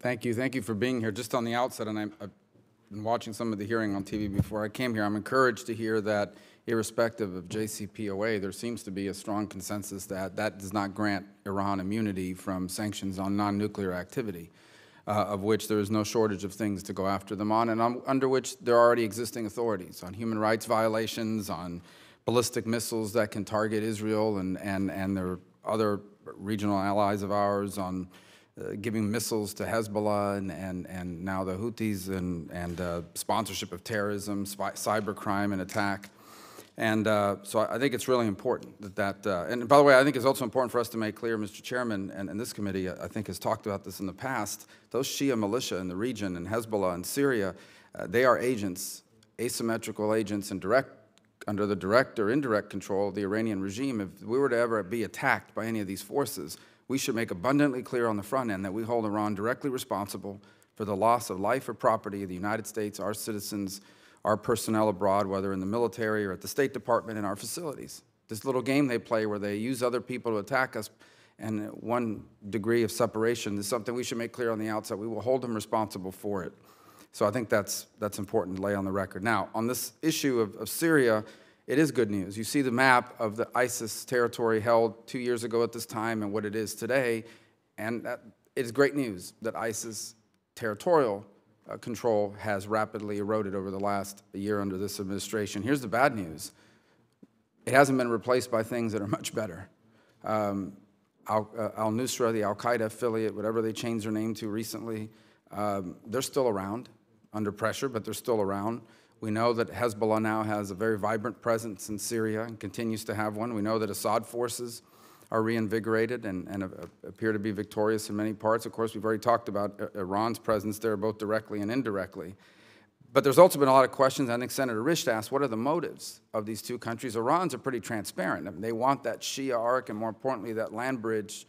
Thank you. Thank you for being here. Just on the outset, and I've been watching some of the hearing on TV before I came here, I'm encouraged to hear that irrespective of JCPOA, there seems to be a strong consensus that that does not grant Iran immunity from sanctions on non-nuclear activity, of which there is no shortage of things to go after them on, and under which there are already existing authorities on human rights violations, on ballistic missiles that can target Israel and their other regional allies of ours, on giving missiles to Hezbollah and now the Houthis and sponsorship of terrorism, cybercrime and attack. And so I think it's really important that and by the way, I think it's also important for us to make clear, Mr. Chairman, and this committee, I think, has talked about this in the past, those Shia militia in the region, and Hezbollah in Syria, they are agents, asymmetrical agents, and under the direct or indirect control of the Iranian regime. If we were to ever be attacked by any of these forces, we should make abundantly clear on the front end that we hold Iran directly responsible for the loss of life or property of the United States, our citizens, our personnel abroad, whether in the military or at the State Department, in our facilities. This little game they play where they use other people to attack us, and 1 degree of separation is something we should make clear on the outset. We will hold them responsible for it. So I think that's important to lay on the record. Now, on this issue of Syria, it is good news. You see the map of the ISIS territory held 2 years ago at this time and what it is today, and it is great news that ISIS territorial control has rapidly eroded over the last year under this administration. Here's the bad news. It hasn't been replaced by things that are much better. Al-Nusra, the Al-Qaeda affiliate, whatever they changed their name to recently, they're still around, under pressure, but they're still around. We know that Hezbollah now has a very vibrant presence in Syria and continues to have one. We know that Assad forces are reinvigorated and appear to be victorious in many parts. Of course, we've already talked about Iran's presence there, both directly and indirectly. But there's also been a lot of questions. I think Senator Risch asked, what are the motives of these two countries? Iran's are pretty transparent. I mean, they want that Shia arc and, more importantly, that land bridge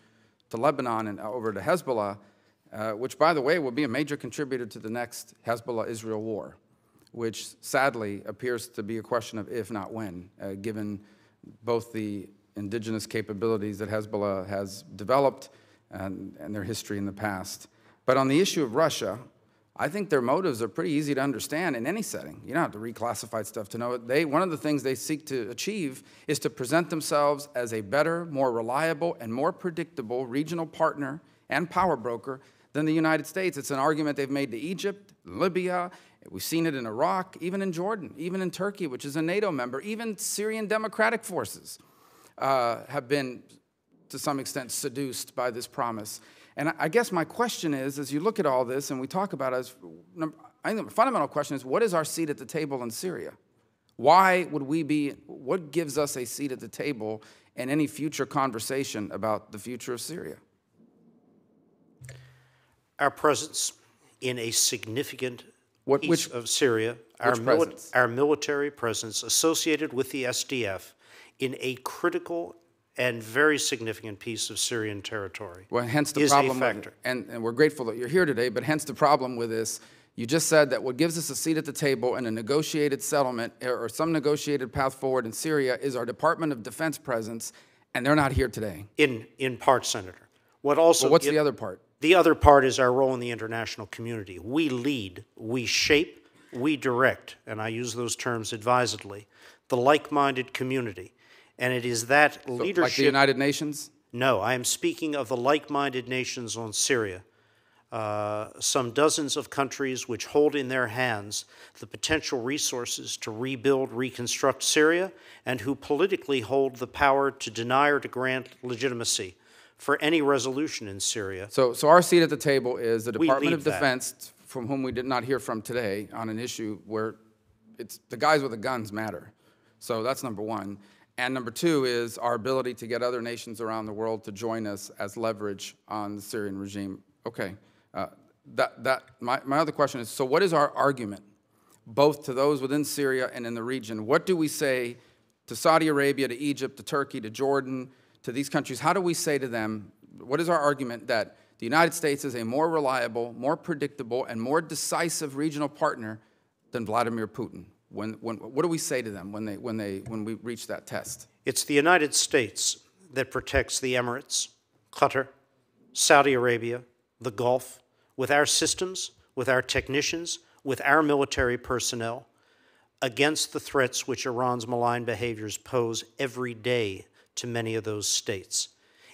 to Lebanon and over to Hezbollah, which, by the way, will be a major contributor to the next Hezbollah-Israel war, which sadly appears to be a question of if, not when, given both the indigenous capabilities that Hezbollah has developed and their history in the past. But on the issue of Russia, I think their motives are pretty easy to understand in any setting. You don't have to reclassify stuff to know it. One of the things they seek to achieve is to present themselves as a better, more reliable, and more predictable regional partner and power broker than the United States. It's an argument they've made to Egypt, Libya. We've seen it in Iraq, even in Jordan, even in Turkey, which is a NATO member. Even Syrian democratic forces have been, to some extent, seduced by this promise. And I guess my question is, as you look at all this and we talk about it, I think the fundamental question is, what is our seat at the table in Syria? Why would we be, what gives us a seat at the table in any future conversation about the future of Syria? Our presence in a significant piece of Syria, our military presence associated with the SDF in a critical and very significant piece of Syrian territory. Well, hence the problem, and we're grateful that you're here today, but hence the problem with this. You just said that what gives us a seat at the table in a negotiated settlement or some negotiated path forward in Syria is our Department of Defense presence, and they're not here today. In part, Senator. What's the other part? The other part is our role in the international community. We lead, we shape, we direct, and I use those terms advisedly, the like-minded community. And it is that leadership... Like the United Nations? No, I am speaking of the like-minded nations on Syria. Some dozens of countries which hold in their hands the potential resources to rebuild, reconstruct Syria, and who politically hold the power to deny or to grant legitimacy for any resolution in Syria. So our seat at the table is the Department of Defense, from whom we did not hear from today, on an issue where it's the guys with the guns matter. So that's number one. And number two is our ability to get other nations around the world to join us as leverage on the Syrian regime. Okay. My other question is, so what is our argument, both to those within Syria and in the region? What do we say to Saudi Arabia, to Egypt, to Turkey, to Jordan, to these countries? How do we say to them, what is our argument that the United States is a more reliable, more predictable, and more decisive regional partner than Vladimir Putin? What do we say to them when we reach that test? It's the United States that protects the Emirates, Qatar, Saudi Arabia, the Gulf, with our systems, with our technicians, with our military personnel, against the threats which Iran's malign behaviors pose every day to many of those states.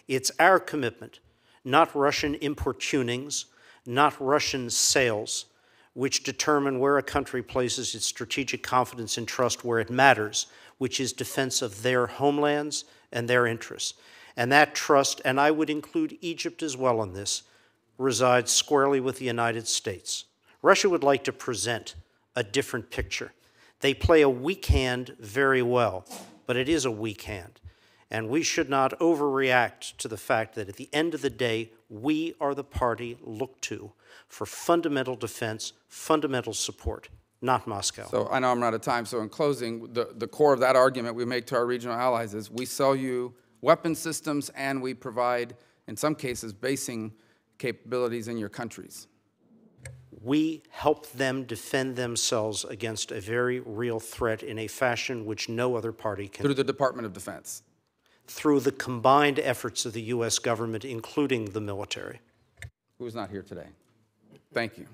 It's our commitment, not Russian importunings, not Russian sales, which determine where a country places its strategic confidence and trust where it matters, which is defense of their homelands and their interests. And that trust, and I would include Egypt as well in this, resides squarely with the United States. Russia would like to present a different picture. They play a weak hand very well, but it is a weak hand. And we should not overreact to the fact that at the end of the day, we are the party looked to for fundamental defense, fundamental support, not Moscow. So I know I'm out of time, so in closing, the core of that argument we make to our regional allies is we sell you weapon systems and we provide, in some cases, basing capabilities in your countries. We help them defend themselves against a very real threat in a fashion which no other party can. Through the Department of Defense. Through the combined efforts of the U.S. government, including the military. Who's not here today. Thank you.